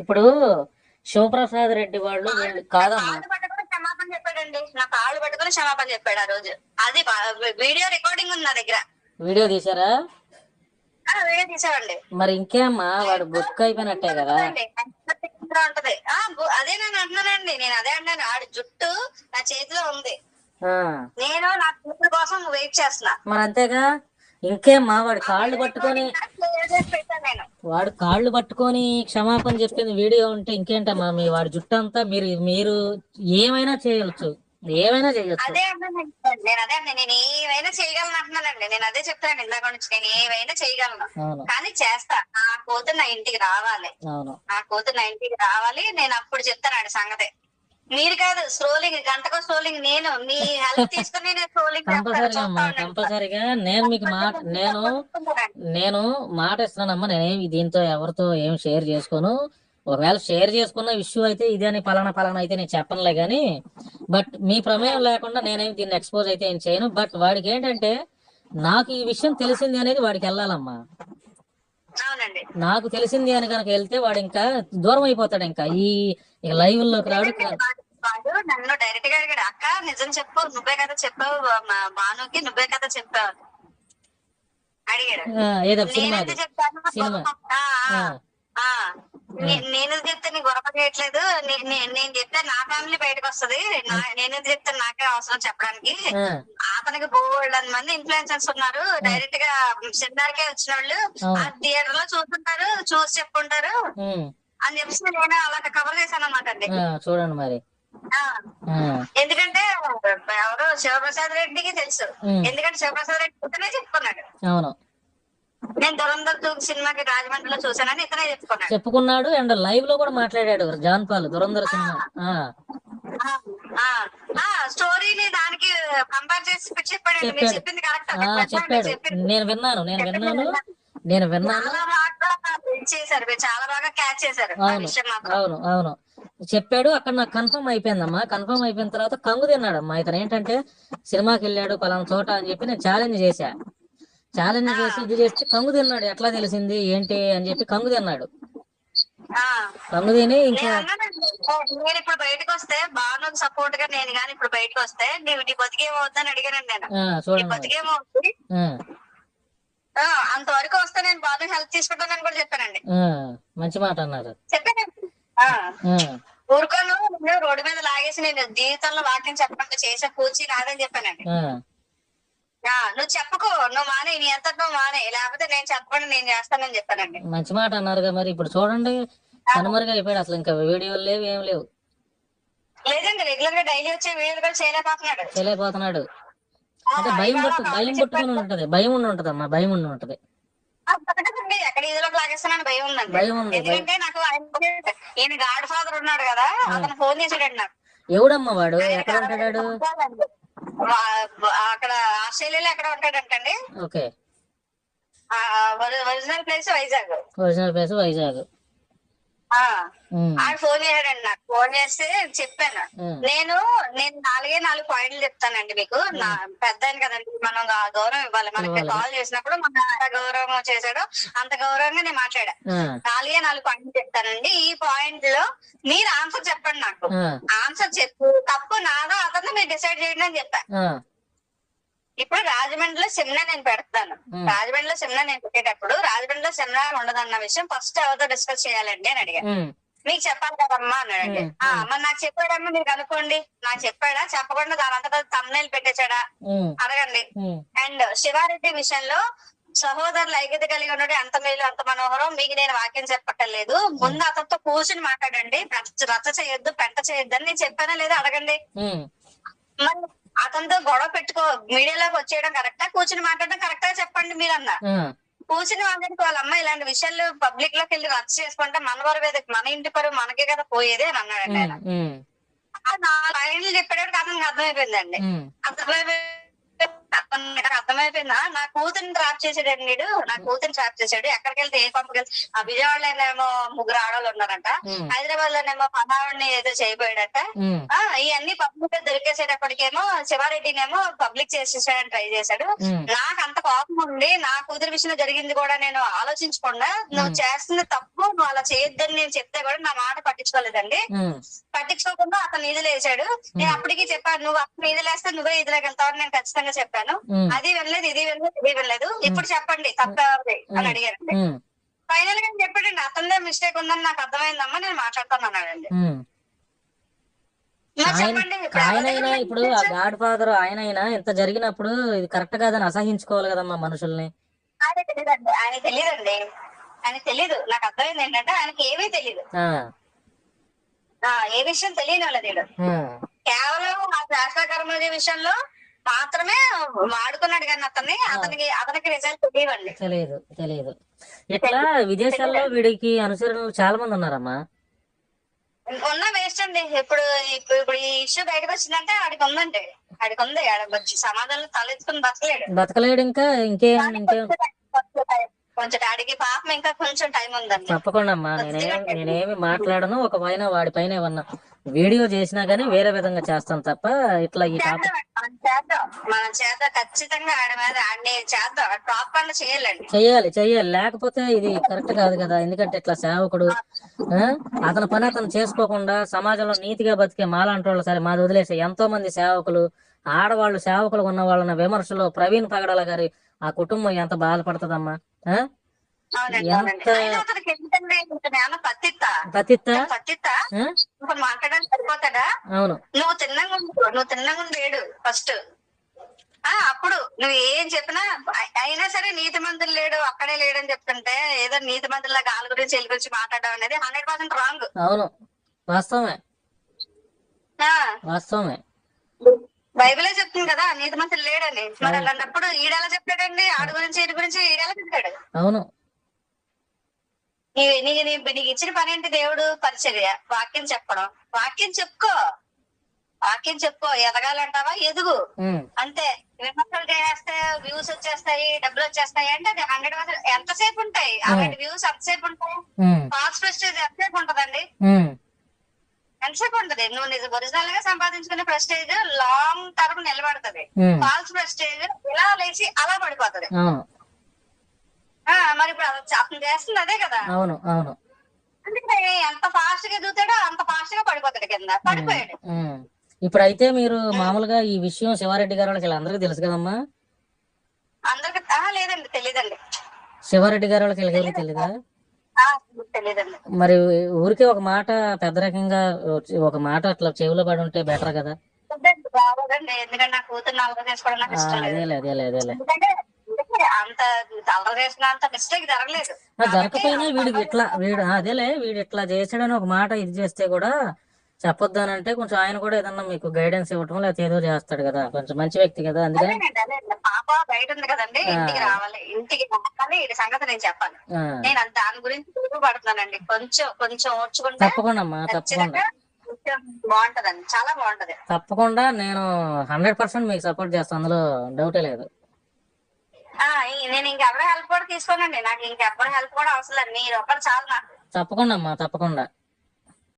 ఇప్పుడు శివప్రసాద్ రెడ్డి వాళ్ళు వీళ్ళు కాదమ్మా. కాళ్ళు పట్టుకొని క్షమాపణ చెప్పాడండి. నా కాళ్ళు పట్టుకొని క్షమాపణ చెప్పాడు ఆ రోజు. అది వీడియో రికార్డింగ్ ఉంది నా దగ్గర. వీడియో తీసారా? వీడియో తీసామండి. మరి ఇంకేమ్మా, వాడు బుక్ అయిపోయినట్టే కదా. ఉంటది. అదే నేను అంటున్నానండి. నేను అదే అంటాను, ఆడి జుట్టు నా చేతిలో ఉంది. నేను నా కూతురు కోసం వెయిట్ చేస్తున్నా. మరి అంతేగా. ఇంకేమ్మా, వాడు కాళ్ళు పట్టుకొని క్షమాపణ చెప్పింది వీడియో ఉంటే ఇంకేంటమ్మా, మీ వాడి జుట్టు అంతా మీరు ఏమైనా చేయొచ్చు, ఏమైనా చేయొచ్చు. అదే నేను ఏమైనా చేయగలను అంటున్నానండి. నేను అదే చెప్తాను ఇందాక నుంచి, నేను ఏమైనా చేయగలను కానీ చేస్తా. నా కూతురు నా ఇంటికి రావాలి, నా కూతురు నా ఇంటికి రావాలి. నేను అప్పుడు చెప్తానండి సంగతి. మీరు కాదు స్క్రోలింగ్, గంటకో స్క్రోలింగ్. నేను మీ హెల్ప్ తీసుకుని కంపల్సరిగా నేను మీకు నేను మాట ఇస్తున్నానమ్మా. నేనేమి దీంతో ఎవరితో ఏం షేర్ చేసుకోను. ఒకవేళ షేర్ చేసుకున్న ఇష్యూ అయితే ఇదే అని పలానా అయితే నేను చెప్పనులే గానీ, బట్ మీ ప్రమేయం లేకుండా నేనేమి దీన్ని ఎక్స్పోజ్ అయితే ఏం చేయను. బట్ వాడికి ఏంటంటే, నాకు ఈ విషయం తెలిసింది అనేది వాడికి వెళ్ళాలమ్మా. నాకు తెలిసింది అని కనుక వెళ్తే వాడు ఇంకా దూరం అయిపోతాడు. ఇంకా ఈ లైవ్ లోకి రాడు. నన్ను డైరెక్ట్ గా అడిగాడు, అక్క నిజం చెప్పు, నువ్వే కదా చెప్పావు భానుకి, నువ్వే కదా చెప్పావు అడిగాడు. నేను చెప్తే నీ గొడవ చేయట్లేదు, నేను చెప్తే నా ఫ్యామిలీ బయటకు వస్తుంది, నేను చెప్తే నాకే అవసరం చెప్పడానికి. అతనికి బోల్డ్ మంది ఇన్ఫ్లుయెన్సర్స్ ఉన్నారు, డైరెక్ట్ గా సెమినార్ కే వచ్చిన వాళ్ళు ఆ థియేటర్ లో చూస్తుంటారు, చూసి చెప్పుకుంటారు అని చెప్పేసి నేను అలా కవర్ చేశాను అన్నమాట అండి. చూడండి మరి. ఎందుకంటే ఎవరు శివప్రసాద్ రెడ్డికి తెలుసు, ఎందుకంటే శివప్రసాద్ రెడ్డి ఇతనే చెప్పుకున్నాడు. అవును, నేను దురంధర్ 2 సినిమాకి రాజమండ్రిలో చూసానని ఇతనే చెప్పుకున్నాడు. అండ్ లైవ్ లో కూడా మాట్లాడాడు జాన్ పాల్ దురంధర్ సినిమా స్టోరీని దానికి కంపేర్ చేసి చెప్పాడు. చెప్పింది కరెక్ట్ చెప్పాడు. నేను విన్నాను. చేశారు, చాలా బాగా క్యాచ్ చేశారు. అవును చెప్పాడు. అక్కడ నాకు కన్ఫర్మ్ అయిపోయిందమ్మా. కన్ఫర్మ్ అయిపోయిన తర్వాత కంగు తిన్నాడమ్మా. ఇతను ఏంటంటే సినిమాకి వెళ్ళాడు పలానా చోట అని చెప్పి నేను ఛాలెంజ్ చేసి ఇది చేస్తే కంగు తిన్నాడు. ఎట్లా తెలిసింది ఏంటి అని చెప్పి కంగు తిన్నాడు. కంగు తిని ఇంకా నేను ఇప్పుడు బయటకు వస్తే బాను సపోర్ట్ గా నేను గాని ఇప్పుడు బయటకు వస్తే నీ బతికేమవుద్దని అడిగానండి. నేను బతికేమవుతుంది అంతవరకు వస్తే నేను బాను హెల్ప్ తీసుకుంటానని కూడా చెప్పానండి. మంచి మాట అన్నారు. చెప్పాను ఊరుకోను, నేను రోడ్డు మీద లాగేసి నేను జీవితంలో వాక్యం చెప్పకుండా చేసే పూచి నాదని చెప్పానండి. నువ్వు చెప్పుకో, నువ్వు మానే, నీ ఎంత నువ్వు మానే, లేకపోతే నేను చెప్పకుండా నేను చేస్తానని చెప్పానండి. మంచి మాట అన్నారుగా. మరి ఇప్పుడు చూడండి, కనుమరుగా అయిపోయాడు. అసలు ఇంకా వీడియోలు లేవు, ఏం లేవు. లేదండి, రెగ్యులర్ గా డైలీ వచ్చే వీడియోలు కూడా చేయలేకపోతున్నాడు. అంటే భయం పుట్టుకుని ఉంటది, భయం ఉండి అమ్మా, భయం ఉండి ఉంటది. ఎక్కడ ఇదిలోకి లాగేస్తానని భయం ఉందండి. ఎందుకంటే నాకు ఈయన గాడ్ ఫాదర్ ఉన్నాడు కదా, అతను ఫోన్ చేసాడండి నాకు. ఎవడమ్మా వాడు? ఎక్కడ ఉంటాడు? అక్కడ ఆస్ట్రేలియాలో ఎక్కడ ఉంటాడంటండి. Okay, original place Vizag. ఆయన ఫోన్ చేశాడండి నాకు. ఫోన్ చేస్తే చెప్పాను, నేను 4 పాయింట్లు చెప్తానండి మీకు. నా పెద్ద ఆయన కదండి, మనం గౌరవం ఇవ్వాలి. మనకి కాల్ చేసినప్పుడు మన గౌరవం చేశాడో అంత గౌరవంగా నేను మాట్లాడా. 4 పాయింట్లు చెప్తానండి. ఈ పాయింట్ లో మీరు ఆన్సర్ చెప్పండి. నాకు ఆన్సర్ చెప్పు, తప్పు నాదో అతను మీరు డిసైడ్ చేయండి అని చెప్పా. ఇప్పుడు రాజమండ్రిలో సెమినార్ నేను పెడతాను. రాజమండ్రిలో సెమినార్ నేను పెట్టేటప్పుడు రాజమండ్రిలో సెమినార్ ఉండదన్న విషయం ఫస్ట్ ఎవరితో డిస్కస్ చేయాలండి అని అడిగాను. మీకు చెప్పాలి కదమ్మా అన్నాడండి. మరి నాకు చెప్పాడమ్మా, మీరు కనుక్కోండి. నాకు చెప్పాడా, చెప్పకుండా దాని అంతా తమ్నైల్ పెట్టేశాడా అడగండి. అండ్ శివారెడ్డి విషయంలో సహోదరులు ఐక్యత కలిగి ఉన్నాడు, ఎంత మేలు అంత మనోహరం. మీకు నేను వాక్యం చెప్పట్టలేదు. ముందు అతనితో కూర్చుని మాట్లాడండి, రచ్చ చేయొద్దు, పెంట చేయొద్దు అని నేను చెప్పానా లేదా అడగండి. మరి అతనితో గొడవ పెట్టుకో మీడియాలోకి వచ్చేయడం కరెక్టా, కూర్చుని మాట్లాడడం కరెక్టా చెప్పండి మీరు అన్న. కూర్చుని మాట్లాడుకో, వాళ్ళ అమ్మ ఇలాంటి విషయాలు పబ్లిక్ లోకి వెళ్ళి రచ్చ చేసుకుంటే మన పరువు, మన ఇంటి పరువు మనకే కదా పోయేది అని అన్నాడండి ఆయన. ఆ 4 పాయింట్లు చెప్పేటప్పుడు అతనికి అర్థమైపోయిందండి. అర్థమైపోయి అతనికి అర్థమైపోయిందా నా కూతురిని ట్రాప్ చేసాడండి వీడు, నా కూతురిని ట్రాప్ చేశాడు. ఎక్కడికి వెళ్తే ఏ పంపకి వెళ్తే ఆ విజయవాడలోనేమో 3 ఆడవాళ్ళు ఉన్నారంట, హైదరాబాద్ లోనేమో పనావాడిని ఏదో చేయబోయాడట. ఇవన్నీ పబ్లిక్ దొరికేసేటప్పటికేమో శివారెడ్డినేమో పబ్లిక్ చేసేసాడని ట్రై చేశాడు. నాకు అంత కోపం ఉండి నా కూతురి విషయంలో జరిగింది కూడా నేను ఆలోచించకుండా నువ్వు చేస్తుంది తప్పు, నువ్వు అలా చేయొద్దని నేను చెప్తే కూడా నా మాట పట్టించుకోలేదండి. పట్టించుకోకుండా అతను ఈదులేసాడు. నేను అప్పటికి చెప్పాను, నువ్వు అతను ఈదులేస్తే నువ్వే ఈదులోకి వెళ్తావని నేను ఖచ్చితంగా చెప్పాను. అది వినలేదు, ఇది వినలేదు, ఇది వినలేదు. ఇప్పుడు చెప్పండి తప్పేది అని అడిగారండి. ఫైనల్ గా చెప్పాడండి, అతనిదే మిస్టేక్ ఉందని నాకు అర్థమైందమ్మా, నేను మాట్లాడతాను అన్నాడండి. ఆయనైనా ఇప్పుడు ఆ గాడ్ ఫాదర్ ఆయనైనా ఇంత జరిగినప్పుడు ఇది కరెక్ట్ కాదని అసహించుకోవాలి కదమ్మా మనుషుల్ని. ఆయన తెలియదండి, ఆయన తెలీదు. నాకు అర్థమైంది ఏంటంటే ఆయనకి ఏమీ తెలీదు, ఏ విషయం తెలియని వాళ్ళది. కేవలం ఆ శాస్త్రకర్మ విషయంలో మాత్రమే వాడుకున్నాడు కానీ అతనికి రిజల్ట్ తెలియవండి. తెలియదు. ఇట్లా విదేశాల్లో వీడికి అనుసరణలు చాలా మంది ఉన్నారమ్మా. ఉన్న వేస్ట్ అండి. ఇప్పుడు ఈ ఇష్యూ బయటకు వచ్చిందంటే ఆడికి ఉందండి, ఆడికి ఉంది. సమాధానం తలెత్తుకుని బతకలేడు. ఇంకేం కొంచెం ఆడికి పాపం ఇంకా కొంచెం టైం ఉందండి. తప్పకుండా అమ్మా, నేనేమి మాట్లాడను. ఒక పైన వాడి పైన ఏమన్నా వీడియో చేసినా గానీ వేరే విధంగా చేస్తాను తప్ప ఇట్లా ఈ మనం చేద్దాం, ఖచ్చితంగా ఆడి మీద ఆడిని చేద్దాం, టాప్ పనులు చెయ్యాలి. లేకపోతే ఇది కరెక్ట్ కాదు కదా. ఎందుకంటే ఇట్లా సేవకుడు అతని పని అతను చేసుకోకుండా సమాజంలో నీతిగా బతికే మాలాంటి వాళ్ళు సరే మాది వదిలేసే ఎంతో మంది సేవకులు, ఆడవాళ్ళు సేవకులు ఉన్న వాళ్ళని విమర్శలో ప్రవీణ్ పగడాల గారి ఆ కుటుంబం ఎంత బాధపడుతుందమ్మా. మాట్లాడడానికి సరిపోతాడా? అవును, నువ్వు తిన్నగా లేడు ఫస్ట్. అప్పుడు నువ్వు ఏం చెప్పినా అయినా సరే నీతి మంతులు లేడు అక్కడే లేడని చెప్తుంటే ఏదో నీతి మంతుల గాలి గురించి వెళ్ళి గురించి మాట్లాడడం అనేది 100% రాంగ్. అవును, వాస్తవమే. బైబిలే చెప్తుంది కదా నీతి మంతులు లేడని. మరి అలాంటప్పుడు ఈడెలా చెప్పాడండి? ఆడు గురించి ఈడి గురించి ఈడెలా చెప్పాడు? అవును, నీకు ఇచ్చిన పని ఏంటి? దేవుడు పరిచర్య, వాక్యం చెప్పడం. వాక్యం చెప్పుకో. ఎదగాలంటావా? ఎదుగు అంతే. విమర్శలు చేస్తే వ్యూస్ వచ్చేస్తాయి, డబ్బులు వచ్చేస్తాయి అంటే అది 100% ఎంతసేపు ఉంటాయి? అలాంటి వ్యూస్ ఎంతసేపు ఉంటాయి? ఫాల్స్ ప్రెస్టేజ్ ఎంతసేపు ఉంటదండి? ఎంతసేపు ఉంటది? నువ్వు ఒరిజినల్ గా సంపాదించుకునే ప్రెస్టేజ్ లాంగ్ టర్మ్ నిలబడుతుంది. ఫాల్స్ ప్రెస్టేజ్ ఇలా లేచి అలా పడిపోతుంది. మరి ఇప్పుడు అతను చేస్తుంది అదే కదా. అవును, అందుకని ఎంత ఫాస్ట్ గా ఎదుగుతాడో అంత ఫాస్ట్ గా పడిపోతాడు, కింద పడిపోయాడు. ఇప్పుడు అయితే మీరు మామూలుగా ఈ విషయం శివారెడ్డి గారు వాళ్ళకి అందరికీ తెలుసు కదమ్మా? అందరికి లేదండి, తెలీదండి. శివారెడ్డి గారు వాళ్ళకి తెలీదా? తెలీదండి. మరి ఊరికే ఒక మాట పెద్ద రకంగా ఒక మాట అట్లా చెవిలో పడి ఉంటే బెటర్ కదా. ఎందుకంటే నా కూతురు అల్లరి చేసుకోవడం నాకు ఇష్టం లేదు. అదేలే అంత అల్లరి చేసిన అంత మిస్టేక్ జరగలేదు. జరగకపోయినా వీడు ఇట్లా చేసాడని ఒక మాట ఇది చేస్తే కూడా చెప్పొద్దు అని అంటే కొంచెం ఆయన కూడా ఏదన్నా మీకు గైడెన్స్ ఇవ్వటం లేకపోతే ఏదో చేస్తాడు కదా. కొంచెం మంచి వ్యక్తి కదా, అందుకని పాప బయట ఉంది కదండి, ఇంటికి రావాలి. ఇంటికి రావాలి, ఈ సంగతి నేను చెప్పాలి. నేను దాని గురించి పడుతున్నానండి. కొంచెం ఓర్చుకుంటే తప్పకుండా బాగుంటదండి, చాలా బాగుంటది. తప్పకుండా నేను 100% మీకు సపోర్ట్ చేస్తాను, అందులో డౌటే లేదు. నేను ఇంకెవరో హెల్ప్ కూడా తీసుకోనండి. నాకు ఇంకెవరో హెల్ప్ కూడా అవసరం లేదు, మీరు ఒక్కరు చాలు నాకు. తప్పకుండా